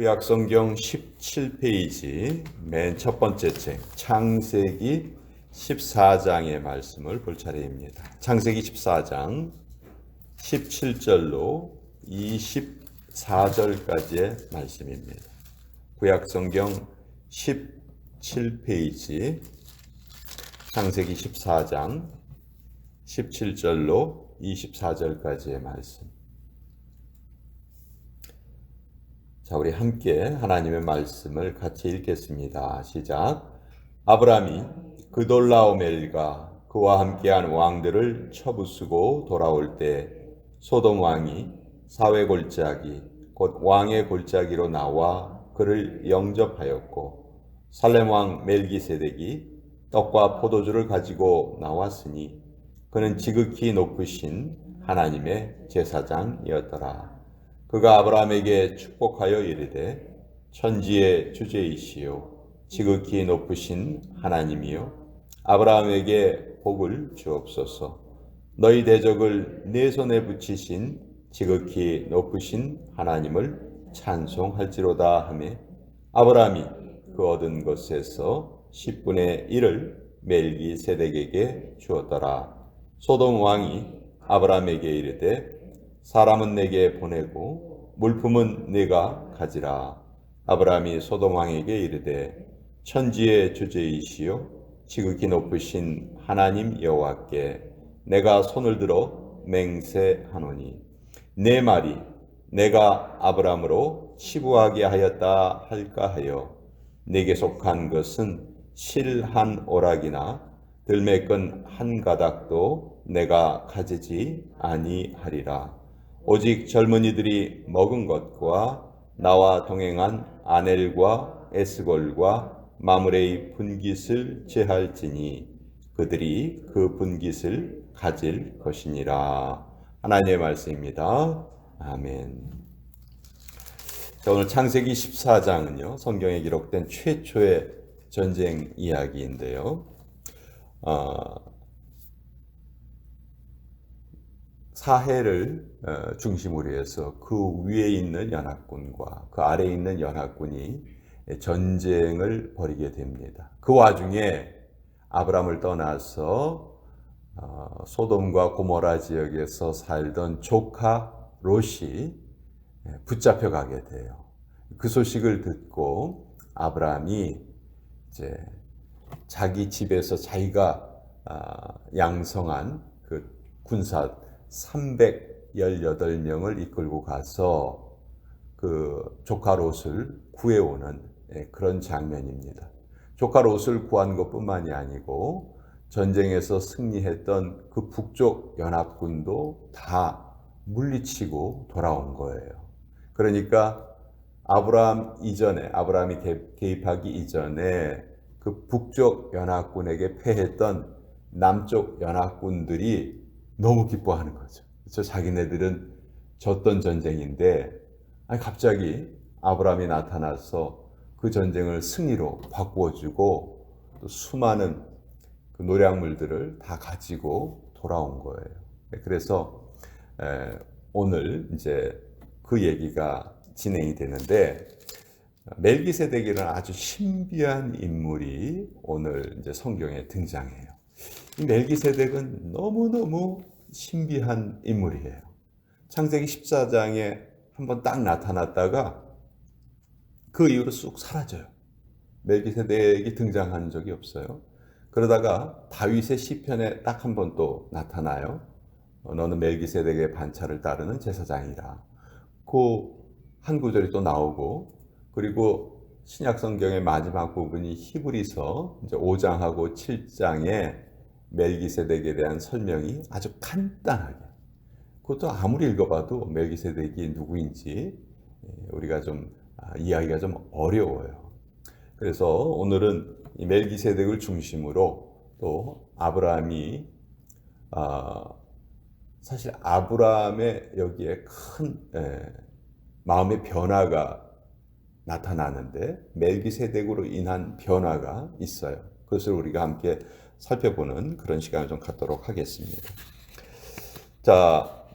구약성경 17페이지 맨 첫 번째 책 창세기 14장의 말씀을 볼 차례입니다. 창세기 14장 17절로 24절까지의 말씀입니다. 구약성경 17페이지 창세기 14장 17절로 24절까지의 말씀. 자, 우리 함께 하나님의 말씀을 같이 읽겠습니다. 시작. 아브라함이 그돌라오멜과 그와 함께한 왕들을 쳐부수고 돌아올 때 소돔 왕이 사회 골짜기 곧 왕의 골짜기로 나와 그를 영접하였고 살렘 왕 멜기세덱이 떡과 포도주를 가지고 나왔으니 그는 지극히 높으신 하나님의 제사장이었더라. 그가 아브라함에게 축복하여 이르되 천지의 주제이시요 지극히 높으신 하나님이요 아브라함에게 복을 주옵소서. 너희 대적을 내 손에 붙이신 지극히 높으신 하나님을 찬송할지로다 하매 아브라함이 그 얻은 것에서 10분의 1을 멜기세덱에게 주었더라. 소돔 왕이 아브라함에게 이르되 사람은 내게 보내고 물품은 네가 가지라. 아브라함이 소돔 왕에게 이르되 천지의 주제이시요 지극히 높으신 하나님 여호와께 내가 손을 들어 맹세하노니 내 말이 내가 아브라함으로 치부하게 하였다 할까 하여 내게 속한 것은 실 한 오락이나 들매끈 한 가닥도 내가 가지지 아니하리라. 오직 젊은이들이 먹은 것과 나와 동행한 아넬과 에스골과 마므레의 분깃을 제할지니 그들이 그 분깃을 가질 것이니라. 하나님의 말씀입니다. 아멘. 자, 오늘 창세기 14장은요 성경에 기록된 최초의 전쟁 이야기인데요. 사해를 중심으로 해서 그 위에 있는 연합군과 그 아래에 있는 연합군이 전쟁을 벌이게 됩니다. 그 와중에 아브라함을 떠나서 소돔과 고모라 지역에서 살던 조카 롯이 붙잡혀 가게 돼요. 그 소식을 듣고 아브라함이 이제 자기 집에서 자기가 양성한 그 군사 318명을 이끌고 가서 그 조카 롯을 구해오는 그런 장면입니다. 조카 롯을 구한 것뿐만이 아니고 전쟁에서 승리했던 그 북쪽 연합군도 다 물리치고 돌아온 거예요. 그러니까 아브라함이 개입하기 이전에 그 북쪽 연합군에게 패했던 남쪽 연합군들이 너무 기뻐하는 거죠. 그래서 자기네들은 졌던 전쟁인데 갑자기 아브라함이 나타나서 그 전쟁을 승리로 바꾸어주고 또 수많은 그 노략물들을 다 가지고 돌아온 거예요. 그래서 오늘 이제 그 얘기가 진행이 되는데 멜기세덱이라는 아주 신비한 인물이 오늘 이제 성경에 등장해요. 이 멜기세덱은 너무너무 신비한 인물이에요. 창세기 14장에 한번 딱 나타났다가 그 이후로 쑥 사라져요. 멜기세덱이 등장한 적이 없어요. 그러다가 다윗의 시편에 딱 한 번 또 나타나요. 너는 멜기세덱의 반차를 따르는 제사장이라. 그 한 구절이 또 나오고, 그리고 신약 성경의 마지막 부분이 히브리서 이제 5장하고 7장에 멜기세덱에 대한 설명이 아주 간단하게, 그것도 아무리 읽어봐도 멜기세덱이 누구인지 우리가 좀 이해하기가 좀 어려워요. 그래서 오늘은 이 멜기세덱을 중심으로 또 아브라함이 사실 아브라함의 여기에 큰 마음의 변화가 나타나는데 멜기세덱으로 인한 변화가 있어요. 그것을 우리가 함께 살펴보는 그런 시간을 좀 갖도록 하겠습니다. 자,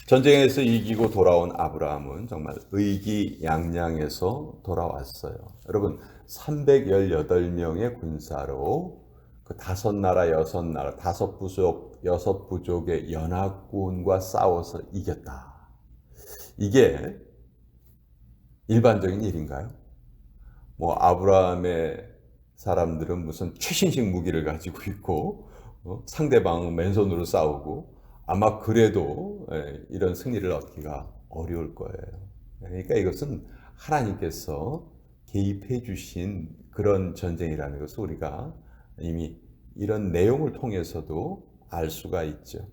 전쟁에서 이기고 돌아온 아브라함은 정말 의기양양해서 돌아왔어요. 여러분, 318명의 군사로 그 다섯 나라, 여섯 나라, 다섯 부족, 여섯 부족의 연합군과 싸워서 이겼다. 이게 일반적인 일인가요? 뭐 아브라함의 사람들은 무슨 최신식 무기를 가지고 있고 상대방은 맨손으로 싸우고 아마 그래도 이런 승리를 얻기가 어려울 거예요. 그러니까 이것은 하나님께서 개입해 주신 그런 전쟁이라는 것을 우리가 이미 이런 내용을 통해서도 알 수가 있죠.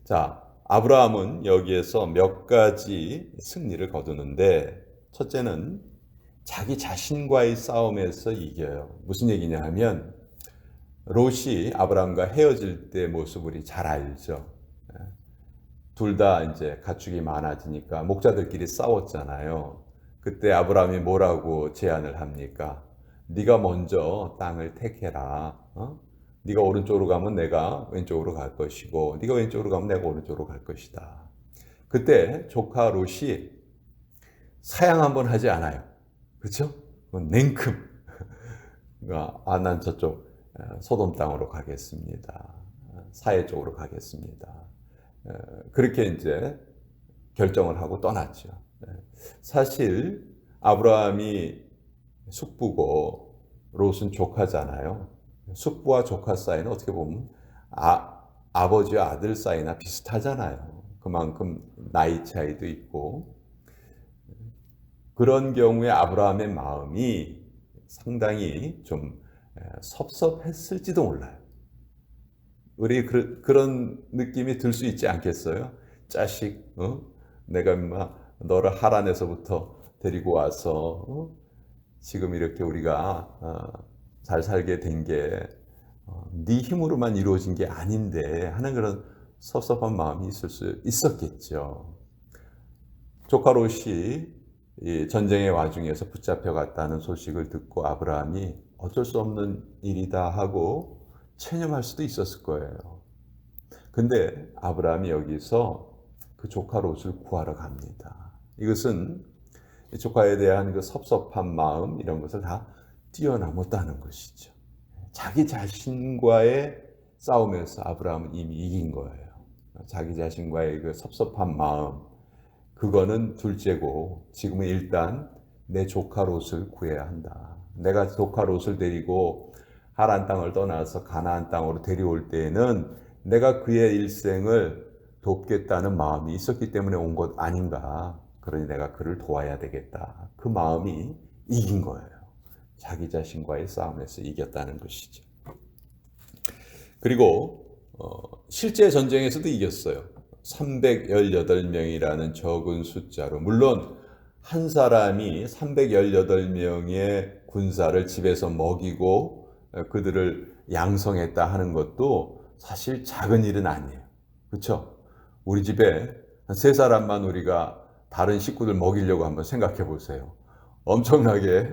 자, 아브라함은 여기에서 몇 가지 승리를 거두는데 첫째는 자기 자신과의 싸움에서 이겨요. 무슨 얘기냐 하면 롯이 아브라함과 헤어질 때 모습을 잘 알죠. 둘 다 이제 가축이 많아지니까 목자들끼리 싸웠잖아요. 그때 아브라함이 뭐라고 제안을 합니까? 네가 먼저 땅을 택해라. 네가 오른쪽으로 가면 내가 왼쪽으로 갈 것이고 네가 왼쪽으로 가면 내가 오른쪽으로 갈 것이다. 그때 조카 롯이 사양 한번 하지 않아요. 그렇죠? 냉큼 난 저쪽 소돔 땅으로 가겠습니다. 사해 쪽으로 가겠습니다. 그렇게 이제 결정을 하고 떠났죠. 사실 아브라함이 숙부고 롯은 조카잖아요. 숙부와 조카 사이는 어떻게 보면 아버지와 아들 사이나 비슷하잖아요. 그만큼 나이 차이도 있고 그런 경우에 아브라함의 마음이 상당히 좀 섭섭했을지도 몰라요. 우리 그런 느낌이 들 수 있지 않겠어요? 자식, 내가 너를 하란에서부터 데리고 와서 지금 이렇게 우리가 잘 살게 된 게 네 힘으로만 이루어진 게 아닌데 하는 그런 섭섭한 마음이 있을 수 있었겠죠. 조카 롯이 이 전쟁의 와중에서 붙잡혀갔다는 소식을 듣고 아브라함이 어쩔 수 없는 일이다 하고 체념할 수도 있었을 거예요. 근데 아브라함이 여기서 그 조카 롯을 구하러 갑니다. 이것은 조카에 대한 그 섭섭한 마음 이런 것을 다 뛰어넘었다는 것이죠. 자기 자신과의 싸움에서 아브라함은 이미 이긴 거예요. 자기 자신과의 그 섭섭한 마음 그거는 둘째고 지금은 일단 내 조카 롯을 구해야 한다. 내가 조카 롯을 데리고 하란 땅을 떠나서 가나안 땅으로 데려올 때에는 내가 그의 일생을 돕겠다는 마음이 있었기 때문에 온 것 아닌가. 그러니 내가 그를 도와야 되겠다. 그 마음이 이긴 거예요. 자기 자신과의 싸움에서 이겼다는 것이죠. 그리고 실제 전쟁에서도 이겼어요. 318명이라는 적은 숫자로. 물론 한 사람이 318명의 군사를 집에서 먹이고 그들을 양성했다 하는 것도 사실 작은 일은 아니에요. 그렇죠? 우리 집에 한 세 사람만 우리가 다른 식구들 먹이려고 한번 생각해 보세요. 엄청나게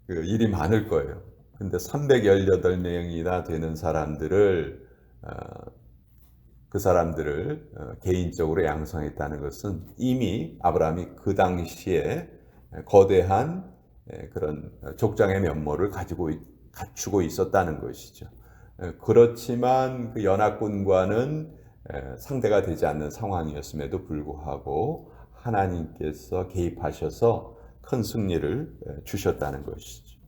일이 많을 거예요. 근데 318명이나 되는 사람들을 그 사람들을 개인적으로 양성했다는 것은 이미 아브라함이 그 당시에 거대한 그런 족장의 면모를 갖추고 있었다는 것이죠. 그렇지만 그 연합군과는 상대가 되지 않는 상황이었음에도 불구하고 하나님께서 개입하셔서 큰 승리를 주셨다는 것이죠.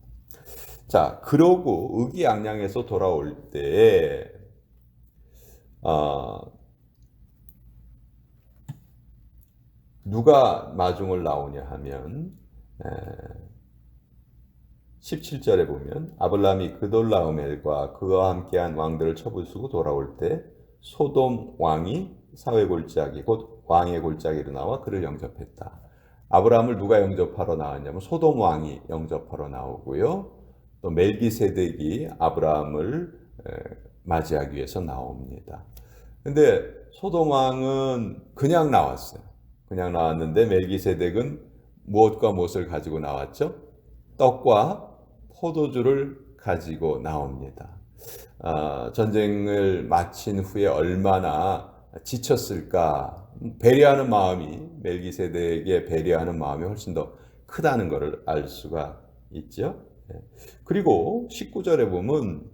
자, 그러고 의기양양해서 돌아올 때 누가 마중을 나오냐 하면 17절에 보면 아브라함이 그돌라오멜과 그와 함께한 왕들을 처부수고 돌아올 때 소돔 왕이 사회 골짜기 곧 왕의 골짜기로 나와 그를 영접했다. 아브라함을 누가 영접하러 나왔냐면 소돔 왕이 영접하러 나오고요. 또 멜기세덱이 아브라함을 맞이하기 위해서 나옵니다. 근데 소돔 왕은 그냥 나왔어요. 그냥 나왔는데 멜기세덱은 무엇과 무엇을 가지고 나왔죠? 떡과 포도주를 가지고 나옵니다. 전쟁을 마친 후에 얼마나 지쳤을까 배려하는 마음이 멜기세덱에게 배려하는 마음이 훨씬 더 크다는 것을 알 수가 있죠. 예. 그리고 19절에 보면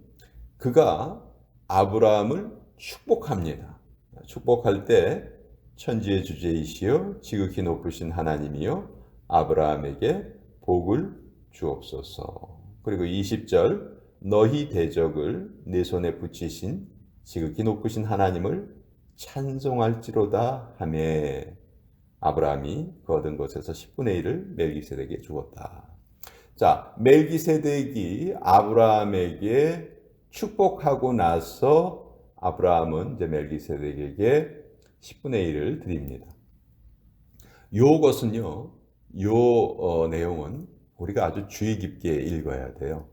그가 아브라함을 축복합니다. 축복할 때 천지의 주제이시여 지극히 높으신 하나님이여 아브라함에게 복을 주옵소서. 그리고 20절 너희 대적을 내 손에 붙이신 지극히 높으신 하나님을 찬송할지로다 하며 아브라함이 그 얻은 것에서 10분의 1을 멜기세덱에게 주었다. 자, 멜기세덱이 아브라함에게 축복하고 나서 아브라함은 이제 멜기세덱에게 10분의 1을 드립니다. 요것은요, 내용은 우리가 아주 주의 깊게 읽어야 돼요.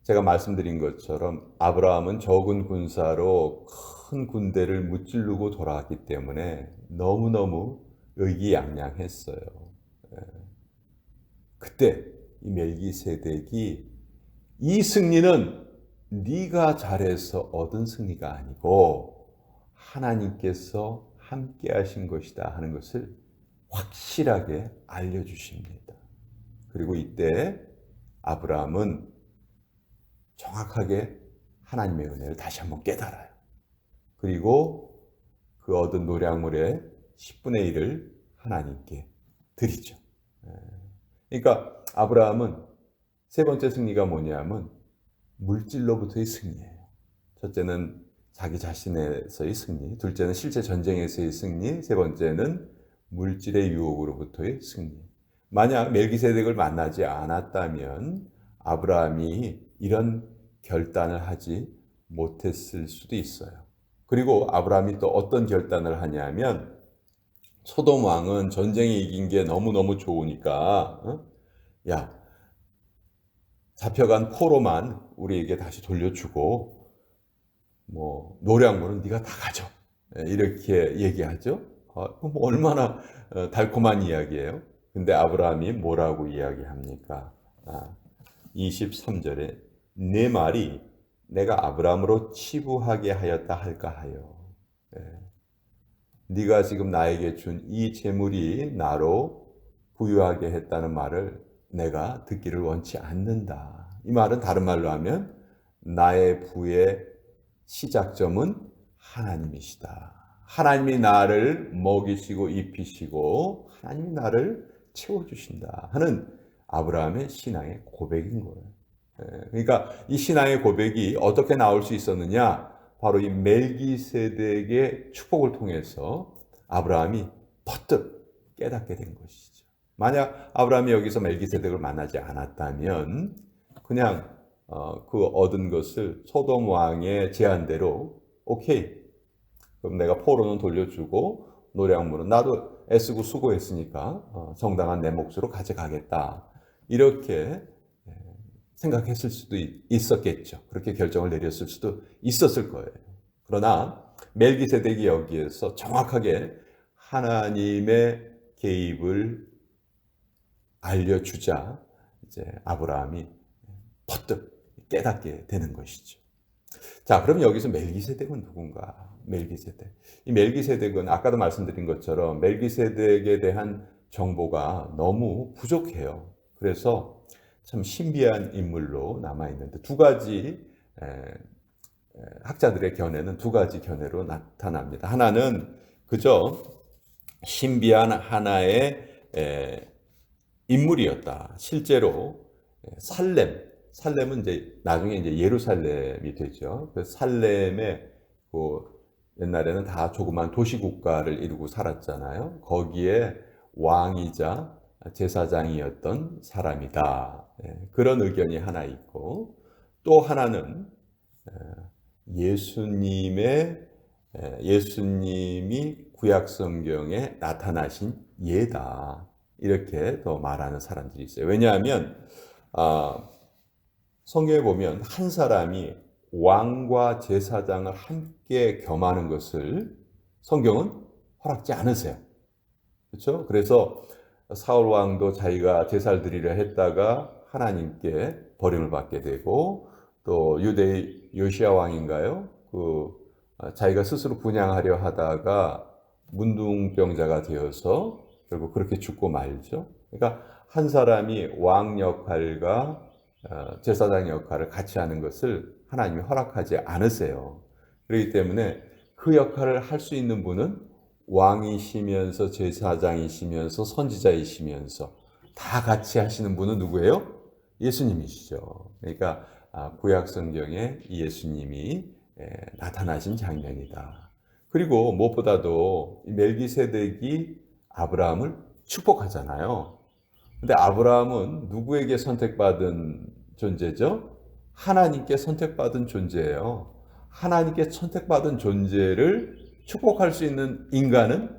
제가 말씀드린 것처럼 아브라함은 적은 군사로 큰 군대를 무찌르고 돌아왔기 때문에 너무너무 의기양양했어요. 그때 이 멜기세덱이 이 승리는 네가 잘해서 얻은 승리가 아니고 하나님께서 함께 하신 것이다 하는 것을 확실하게 알려주십니다. 그리고 이때 아브라함은 정확하게 하나님의 은혜를 다시 한번 깨달아요. 그리고 그 얻은 노량물의 10분의 1을 하나님께 드리죠. 그러니까 아브라함은 세 번째 승리가 뭐냐면 물질로부터의 승리예요. 첫째는 자기 자신에서의 승리, 둘째는 실제 전쟁에서의 승리, 세 번째는 물질의 유혹으로부터의 승리. 만약 멜기세덱을 만나지 않았다면 아브라함이 이런 결단을 하지 못했을 수도 있어요. 그리고 아브라함이 또 어떤 결단을 하냐면 소돔 왕은 전쟁에 이긴 게 너무너무 좋으니까 야, 잡혀간 포로만 우리에게 다시 돌려주고 뭐 노량물은 네가 다 가져. 이렇게 얘기하죠. 뭐 얼마나 달콤한 이야기예요. 근데 아브라함이 뭐라고 이야기합니까? 23절에 내 말이 내가 아브라함으로 치부하게 하였다 할까 하여. 네가 지금 나에게 준 이 재물이 나로 부유하게 했다는 말을 내가 듣기를 원치 않는다. 이 말은 다른 말로 하면 나의 부의 시작점은 하나님이시다. 하나님이 나를 먹이시고 입히시고 하나님이 나를 채워주신다 하는 아브라함의 신앙의 고백인 거예요. 그러니까 이 신앙의 고백이 어떻게 나올 수 있었느냐? 바로 이 멜기세덱의 축복을 통해서 아브라함이 퍼뜩 깨닫게 된 것이죠. 만약 아브라함이 여기서 멜기세덱을 만나지 않았다면 그냥 그 얻은 것을 소돔 왕의 제안대로 오케이, 그럼 내가 포로는 돌려주고 노량물은 나도 애쓰고 수고했으니까 정당한 내 몫으로 가져가겠다. 이렇게 생각했을 수도 있었겠죠. 그렇게 결정을 내렸을 수도 있었을 거예요. 그러나 멜기세덱이 여기에서 정확하게 하나님의 개입을 알려주자 이제 아브라함이 퍼뜩 깨닫게 되는 것이죠. 자, 그럼 여기서 멜기세덱은 누군가? 멜기세덱. 이 멜기세덱은 아까도 말씀드린 것처럼 멜기세덱에 대한 정보가 너무 부족해요. 그래서 참 신비한 인물로 남아있는데 두 가지 학자들의 견해는 두 가지 견해로 나타납니다. 하나는 그저 신비한 하나의 인물이었다. 실제로 살렘은 이제 나중에 이제 예루살렘이 되죠. 그 살렘에 그 옛날에는 다 조그만 도시 국가를 이루고 살았잖아요. 거기에 왕이자 제사장이었던 사람이다. 그런 의견이 하나 있고 또 하나는 예수님이 구약 성경에 나타나신 예다. 이렇게 더 말하는 사람들이 있어요. 왜냐하면 성경에 보면 한 사람이 왕과 제사장을 함께 겸하는 것을 성경은 허락지 않으세요. 그렇죠? 그래서 사울 왕도 자기가 제사를 드리려 했다가 하나님께 버림을 받게 되고 또 유대의 요시야 왕인가요? 그 자기가 스스로 분양하려 하다가 문둥병자가 되어서 결국 그렇게 죽고 말죠. 그러니까 한 사람이 왕 역할과 제사장 역할을 같이 하는 것을 하나님이 허락하지 않으세요. 그렇기 때문에 그 역할을 할 수 있는 분은 왕이시면서 제사장이시면서 선지자이시면서 다 같이 하시는 분은 누구예요? 예수님이시죠. 그러니까 구약 성경에 예수님이 나타나신 장면이다. 그리고 무엇보다도 멜기세덱이 아브라함을 축복하잖아요. 근데 아브라함은 누구에게 선택받은 존재죠? 하나님께 선택받은 존재예요. 하나님께 선택받은 존재를 축복할 수 있는 인간은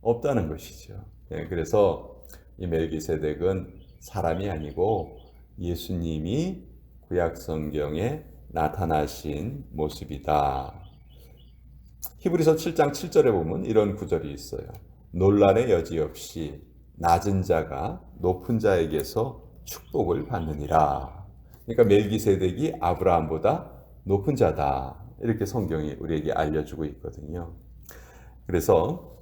없다는 것이죠. 그래서 이 멜기세덱은 사람이 아니고 예수님이 구약 성경에 나타나신 모습이다. 히브리서 7장 7절에 보면 이런 구절이 있어요. 논란의 여지 없이 낮은 자가 높은 자에게서 축복을 받느니라. 그러니까 멜기세덱이 아브라함보다 높은 자다. 이렇게 성경이 우리에게 알려주고 있거든요. 그래서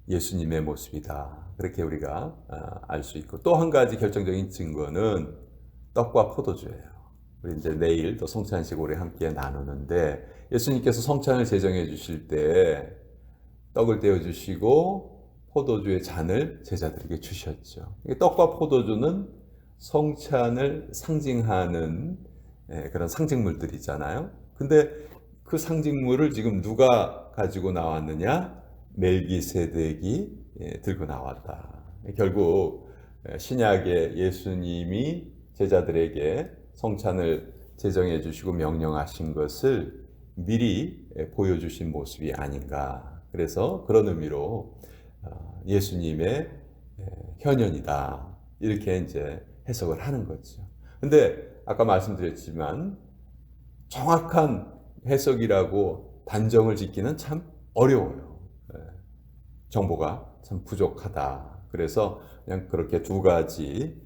예수님의 모습이다. 그렇게 우리가 알 수 있고, 또 한 가지 결정적인 증거는 떡과 포도주예요. 우리 이제 내일 또 성찬식 우리 함께 나누는데, 예수님께서 성찬을 제정해 주실 때 떡을 떼어 주시고 포도주의 잔을 제자들에게 주셨죠. 떡과 포도주는 성찬을 상징하는 그런 상징물들이잖아요. 근데 그 상징물을 지금 누가 가지고 나왔느냐? 멜기세덱이 들고 나왔다. 결국 신약의 예수님이 제자들에게 성찬을 제정해 주시고 명령하신 것을 미리 보여주신 모습이 아닌가. 그래서 그런 의미로 예수님의 현현이다. 이렇게 이제 해석을 하는 거죠. 근데 아까 말씀드렸지만 정확한 해석이라고 단정을 짓기는 참 어려워요. 정보가 참 부족하다. 그래서 그냥 그렇게 두 가지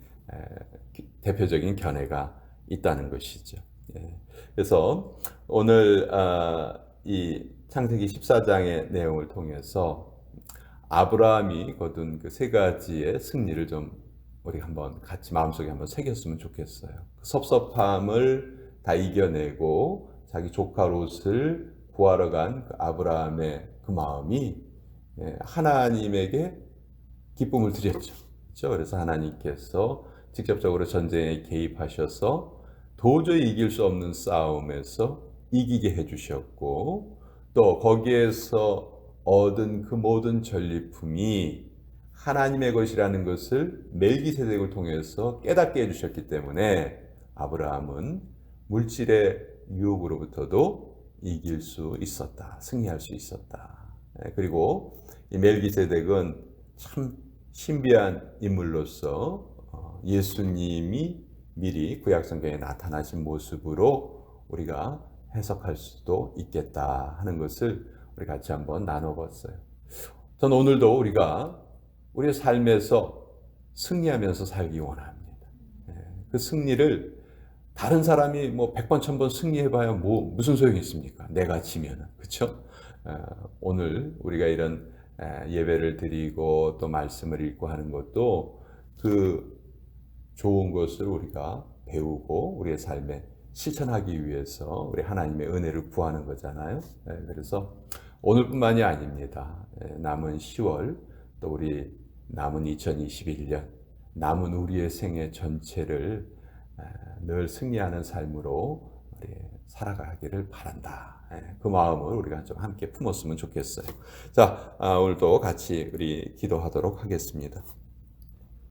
대표적인 견해가 있다는 것이죠. 그래서 오늘 이 창세기 14장의 내용을 통해서 아브라함이 거둔 그 세 가지의 승리를 좀 우리 한번 같이 마음속에 한번 새겼으면 좋겠어요. 그 섭섭함을 다 이겨내고 자기 조카 롯을 구하러 간 그 아브라함의 그 마음이 하나님에게 기쁨을 드렸죠. 그렇죠? 그래서 하나님께서 직접적으로 전쟁에 개입하셔서 도저히 이길 수 없는 싸움에서 이기게 해주셨고, 또 거기에서 얻은 그 모든 전리품이 하나님의 것이라는 것을 멜기세덱을 통해서 깨닫게 해주셨기 때문에 아브라함은 물질의 유혹으로부터도 이길 수 있었다. 승리할 수 있었다. 그리고 이 멜기세덱은 참 신비한 인물로서 예수님이 미리 구약성경에 나타나신 모습으로 우리가 해석할 수도 있겠다 하는 것을 우리 같이 한번 나눠봤어요. 저는 오늘도 우리가 우리의 삶에서 승리하면서 살기 원합니다. 그 승리를 다른 사람이 뭐 100번, 1000번 승리해봐야 뭐 무슨 소용이 있습니까? 내가 지면은. 그렇죠? 오늘 우리가 이런 예배를 드리고 또 말씀을 읽고 하는 것도 그 좋은 것을 우리가 배우고 우리의 삶에 실천하기 위해서 우리 하나님의 은혜를 구하는 거잖아요. 그래서 오늘뿐만이 아닙니다. 남은 10월 또 우리 남은 2021년 남은 우리의 생애 전체를 늘 승리하는 삶으로 우리 살아가기를 바란다. 그 마음을 우리가 좀 함께 품었으면 좋겠어요. 자, 오늘도 같이 우리 기도하도록 하겠습니다.